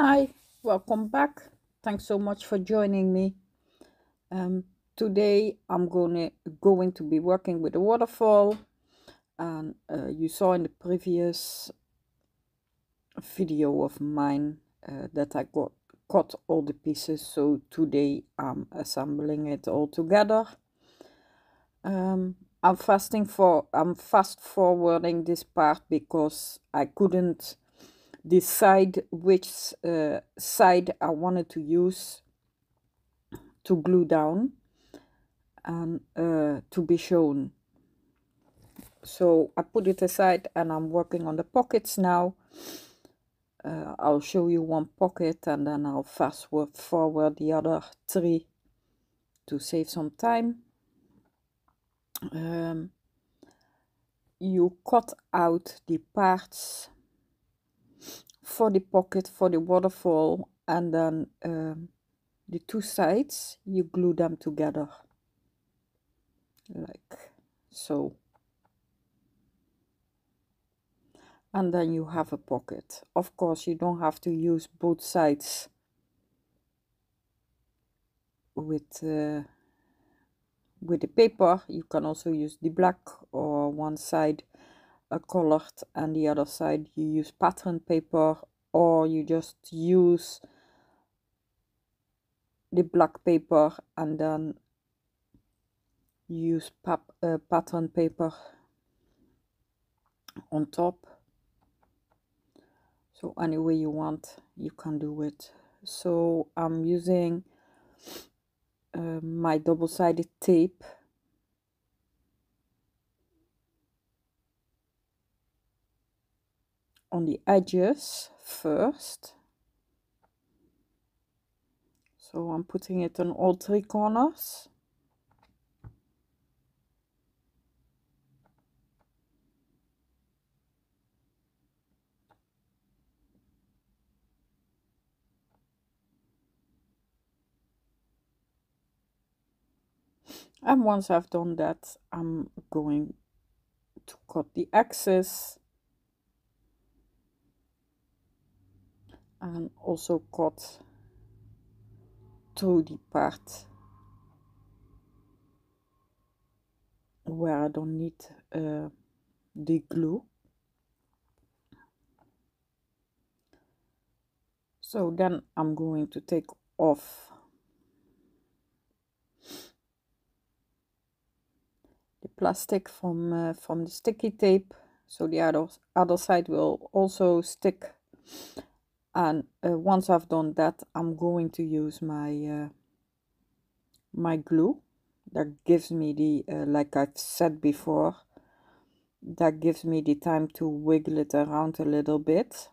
Hi, welcome back. Thanks so much for joining me. Today I'm going to be working with a waterfall, and you saw in the previous video of mine that I cut all the pieces. So today I'm assembling it all together. I'm fast forwarding this part because I couldn't decide which side I wanted to use to glue down and to be shown. So I put it aside and I'm working on the pockets now. I'll show you one pocket and then I'll fast forward the other three to save some time. You cut out the parts for the pocket for the waterfall, and then the two sides you glue them together like so, and then you have a pocket. Of course, you don't have to use both sides with the paper. You can also use the black, or one side colored and the other side you use pattern paper, or you just use the black paper and then use pattern paper on top. So any way you want, you can do it. So I'm using my double-sided tape on the edges first. So I'm putting it on all three corners. And once I've done that, I'm going to cut the excess and also cut through the part where I don't need the glue. So then I'm going to take off the plastic from the sticky tape, so the other side will also stick. And once I've done that, I'm going to use my my glue that gives me the like I've said before, that gives me the time to wiggle it around a little bit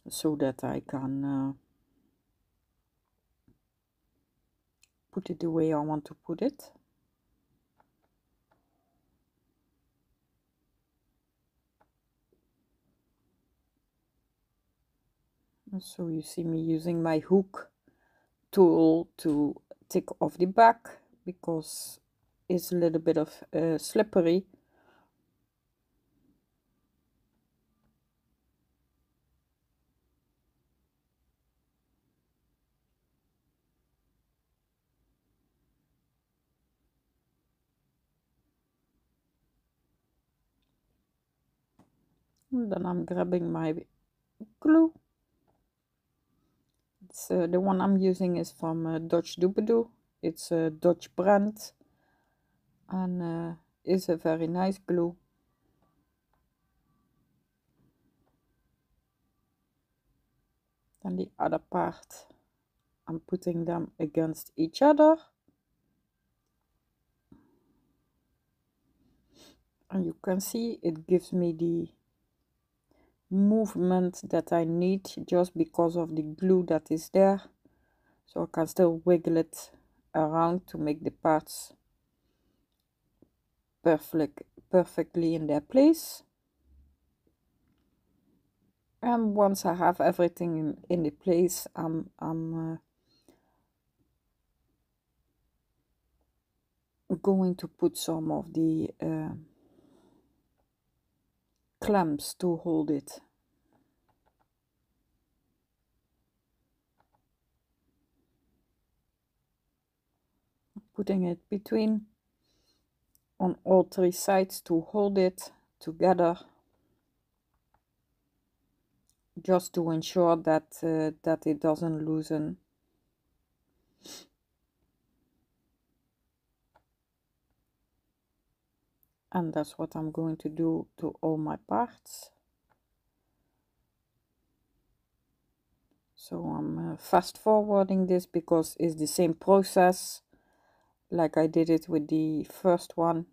so that I can put it the way I want to put it. So you see me using my hook tool to take off the back because it's a little bit of slippery. And then I'm grabbing my glue. It's, the one I'm using is from Dutch Doobadoo. It's a Dutch brand and is a very nice glue. Then the other part, I'm putting them against each other. And you can see it gives me the movement that I need just because of the glue that is there. So I can still wiggle it around to make the parts perfectly in their place. And once I have everything in the place, I'm going to put some of the clamps to hold it. putting it between on all three sides to hold it together, just to ensure that that it doesn't loosen. And that's what I'm going to do to all my parts. So I'm fast forwarding this because it's the same process like I did it with the first one.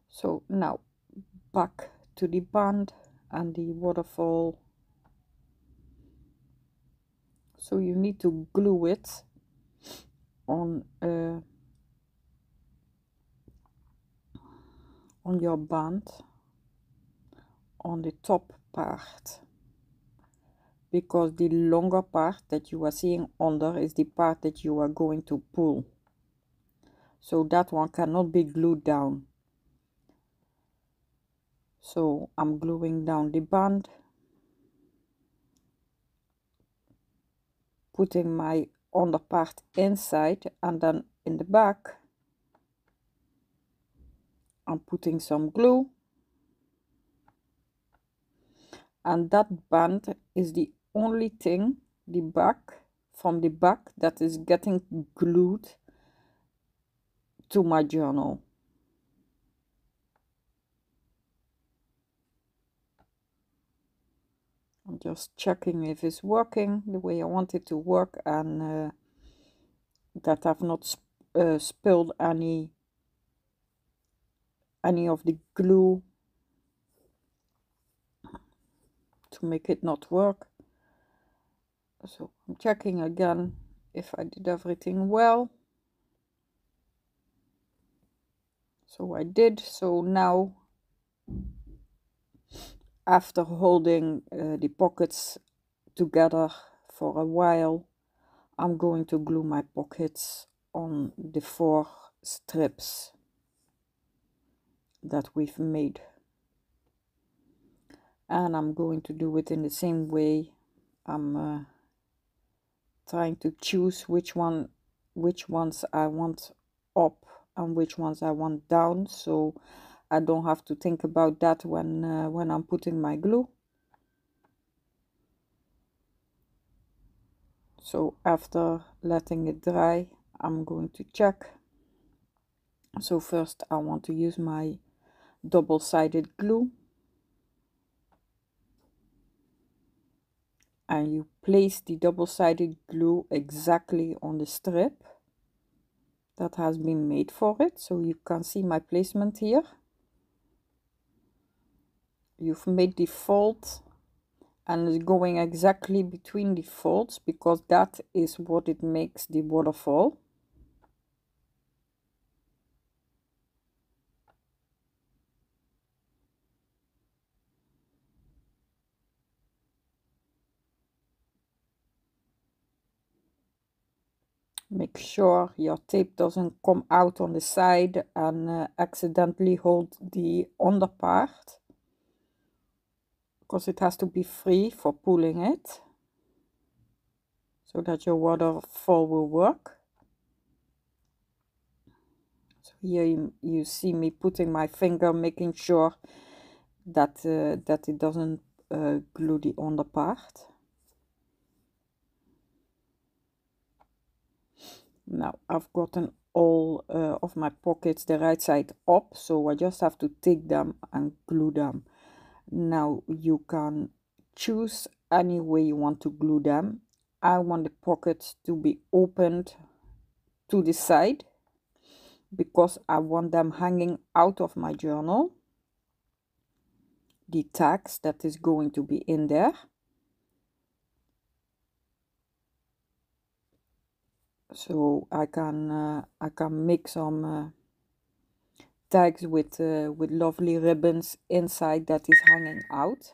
So now back to the band and the waterfall. So you need to glue it on your band on the top part, because the longer part that you are seeing under is the part that you are going to pull. So that one cannot be glued down. So I'm gluing down the band, putting my under part inside, and then in the back I'm putting some glue. And that band is the only thing, the back, from the back, that is getting glued to my journal. I'm just checking if it's working the way I want it to work, and that I've not spilled any of the glue to make it not work. So I'm checking again if I did everything well. So I did. So now, after holding the pockets together for a while, I'm going to glue my pockets on the 4 strips that we've made. And I'm going to do it in the same way. I'm trying to choose which ones I want up and which ones I want down, so I don't have to think about that when I'm putting my glue. So after letting it dry, I'm going to check. So first I want to use my double-sided glue, and you place the double-sided glue exactly on the strip that has been made for it. So you can see my placement here. You've made the fold, and it's going exactly between the folds, because that is what it makes the waterfall. Make sure your tape doesn't come out on the side and accidentally hold the under part, because it has to be free for pulling it, so that your waterfall will work. So here you see me putting my finger, making sure that that it doesn't glue the under part. Now I've gotten all of my pockets the right side up, so I just have to take them and glue them. Now you can choose any way you want to glue them. I want the pockets to be opened to the side, because I want them hanging out of my journal, the tags that is going to be in there. So I can make some tags with lovely ribbons inside that is hanging out.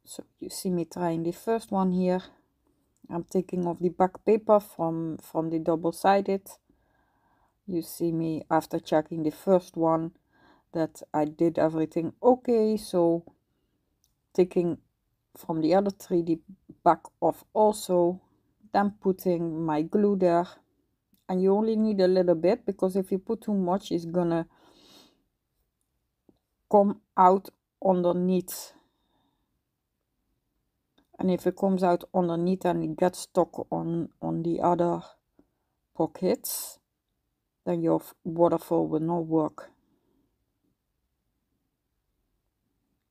So you see me trying the first one here. I'm taking off the back paper from the double-sided, You see me after checking the first one that I did everything okay, so taking from the other 3D back off also, then putting my glue there. And you only need a little bit, because if you put too much, it's gonna come out underneath. And if it comes out underneath and it gets stuck on the other pockets, then your waterfall will not work.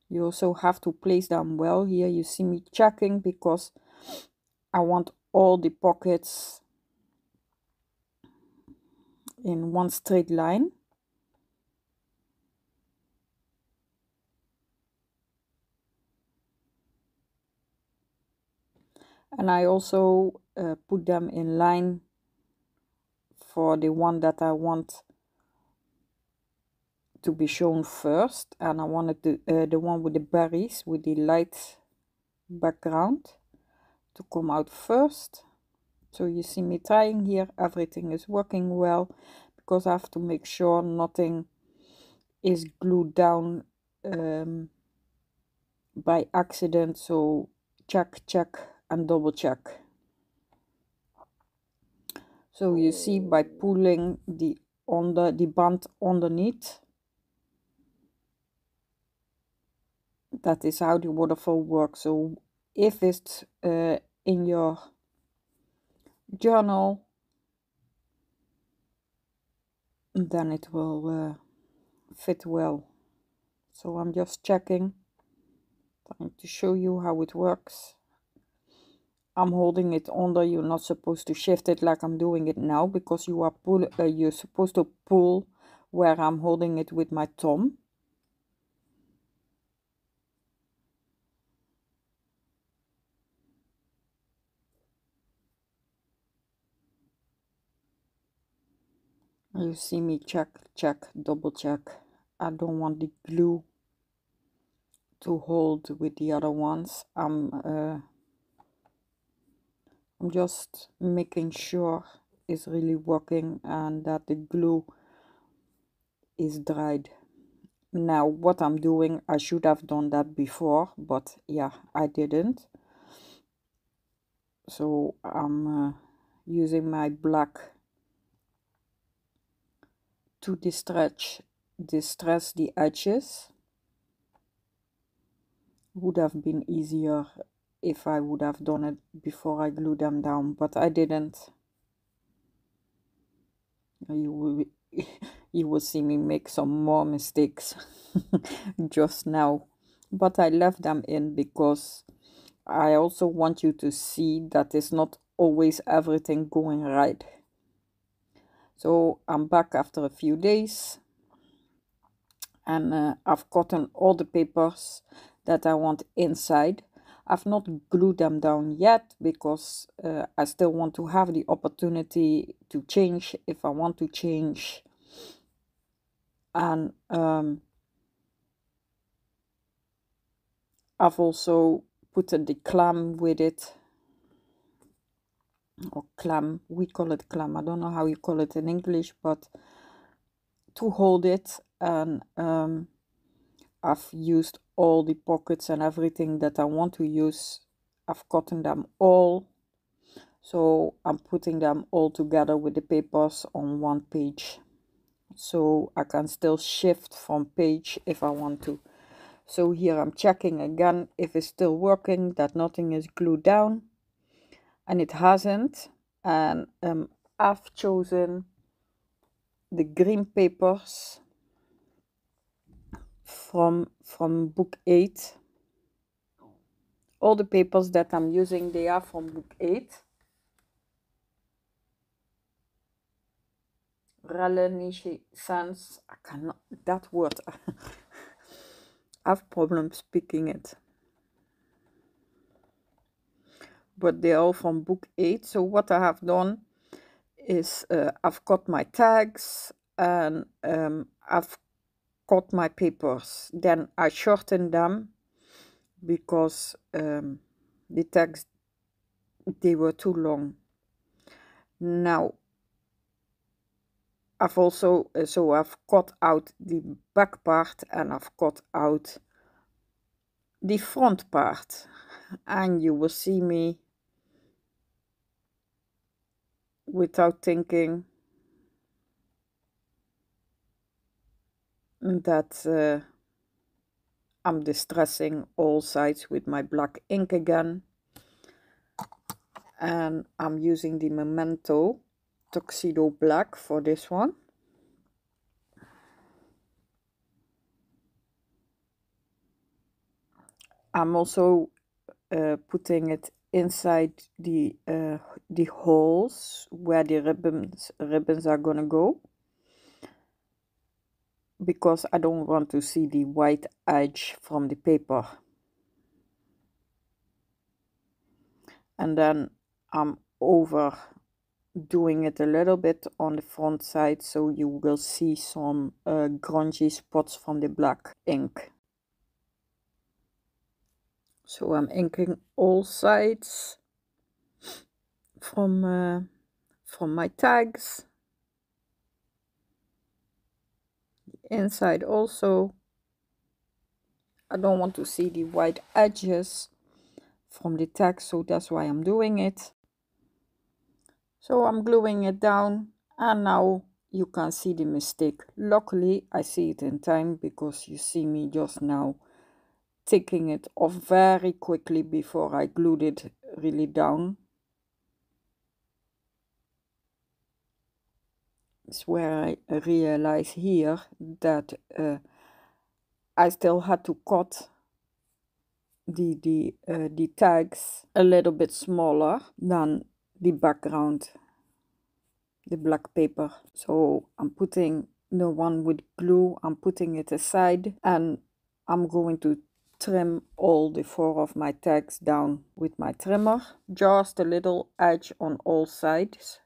You also have to place them well. Here you see me checking, because I want all the pockets in one straight line. And I also put them in line for the one that I want to be shown first, and I wanted the one with the berries with the light background to come out first. So you see me trying here, everything is working well, because I have to make sure nothing is glued down by accident. So check and double check. So you see, by pulling the band underneath, that is how the waterfall works. So if it's in your journal, then it will fit well. So I'm just checking, trying to show you how it works. I'm holding it under. You're not supposed to shift it like I'm doing it now, because you're supposed to pull where I'm holding it with my thumb. You see me check, double check. I don't want the glue to hold with the other ones. I'm just making sure it's really working and that the glue is dried. Now what I'm doing, I should have done that before, but yeah, I didn't. So I'm using my black to distress the edges. Would have been easier if I would have done it before I glued them down, but I didn't. You will see me make some more mistakes just now, but I left them in because I also want you to see that it's not always everything going right. So I'm back after a few days, and I've gotten all the papers that I want inside. I've not glued them down yet, because I still want to have the opportunity to change if I want to change. And I've also put the clam with it, or clam, we call it clam, I don't know how you call it in English, but to hold it. And I've used all the pockets and everything that I want to use. I've gotten them all, so I'm putting them all together with the papers on one page, so I can still shift from page if I want to. So here I'm checking again if it's still working, that nothing is glued down, and it hasn't. And I've chosen the green papers from book 8. All the papers that I'm using, they are from book 8. Reminiscence, I cannot, that word, I have problems speaking it. But they're all from book 8. So what I have done is I've got my tags, and I've got my papers. Then I shortened them because the tags, they were too long. Now I've also, so I've cut out the back part and I've cut out the front part, and you will see me without thinking that I'm distressing all sides with my black ink again, and I'm using the Memento Tuxedo Black for this one. I'm also putting it inside the holes where the ribbons are gonna go, because I don't want to see the white edge from the paper. And then I'm over doing it a little bit on the front side, so you will see some grungy spots from the black ink. So I'm inking all sides from my tags, inside also. I don't want to see the white edges from the tag, so that's why I'm doing it. So I'm gluing it down, and now you can see the mistake. Luckily I see it in time, because you see me just now taking it off very quickly before I glued it really down. It's where I realize here that I still had to cut the tags a little bit smaller than the background, the black paper. So I'm putting the one with glue, I'm putting it aside, and I'm going to trim all the 4 of my tags down with my trimmer, just a little edge on all sides.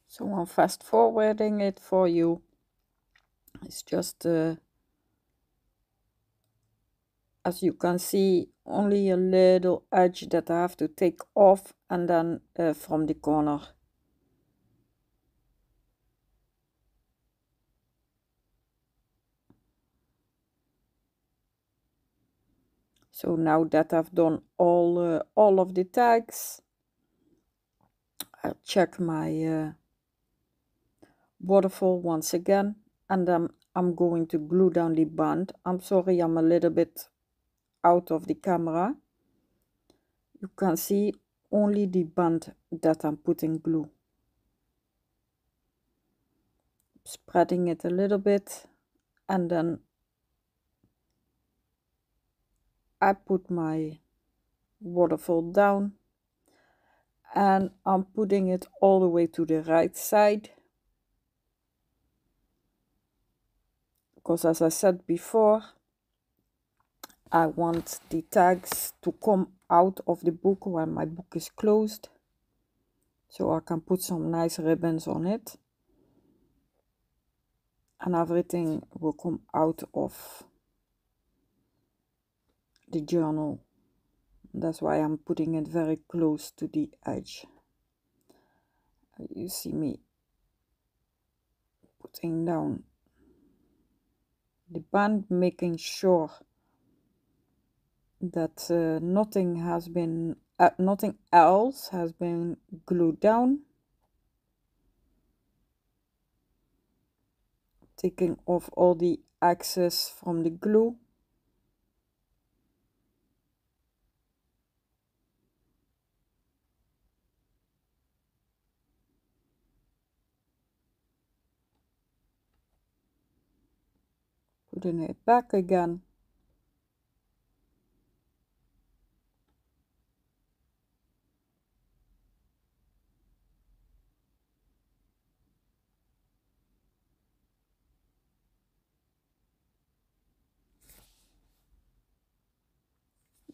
So I'm fast forwarding it for you. It's just as you can see, only a little edge that I have to take off, and then from the corner. So now that I've done all of the tags, I'll check my waterfall once again, and then I'm going to glue down the band. I'm sorry, I'm a little bit out of the camera. You can see only the band that I'm putting glue. Spreading it a little bit, and then I put my waterfall down, and I'm putting it all the way to the right side, because as I said before, I want the tags to come out of the book when my book is closed, so I can put some nice ribbons on it, and everything will come out of the journal. That's why I'm putting it very close to the edge. You see me putting down the band, making sure that nothing else has been glued down. Taking off all the excess from the glue. Putting it back again.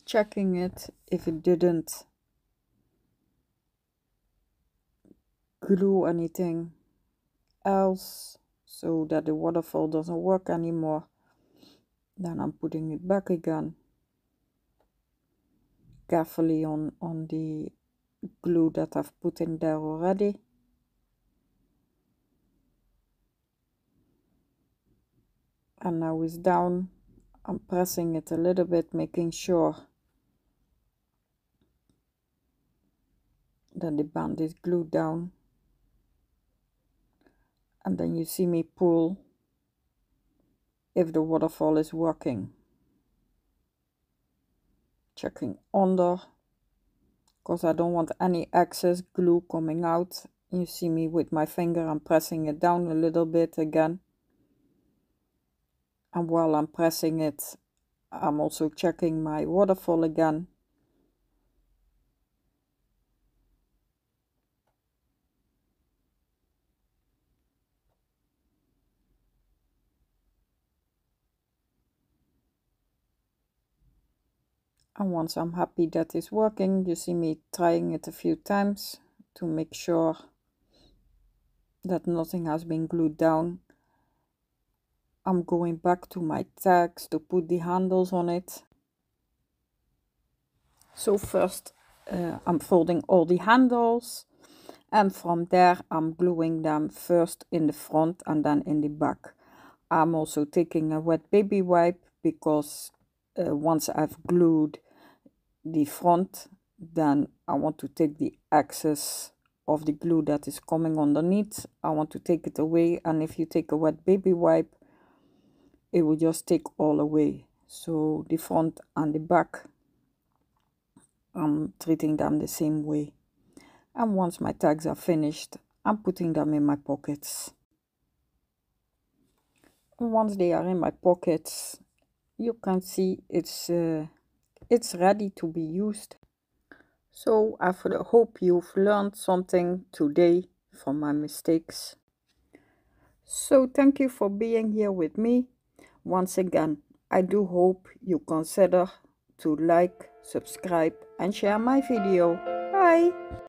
Checking it if it didn't glue anything else, so that the waterfall doesn't work anymore. Then I'm putting it back again, carefully on the glue that I've put in there already. and now it's down. I'm pressing it a little bit, making sure that the band is glued down. And then you see me pull if the waterfall is working. Checking under, because I don't want any excess glue coming out. You see me with my finger, I'm pressing it down a little bit again. And while I'm pressing it, I'm also checking my waterfall again. And once I'm happy that it's working, you see me trying it a few times to make sure that nothing has been glued down. I'm going back to my tags to put the handles on it. So first I'm folding all the handles, and from there I'm gluing them first in the front and then in the back. I'm also taking a wet baby wipe because once I've glued the front, then I want to take the excess of the glue that is coming underneath. I want to take it away, and if you take a wet baby wipe, it will just take all away. So the front and the back, I'm treating them the same way. And once my tags are finished, I'm putting them in my pockets. And once they are in my pockets, you can see it's ready to be used. So I hope you've learned something today from my mistakes. So thank you for being here with me. Once again, I do hope you consider to like, subscribe and share my video. Bye!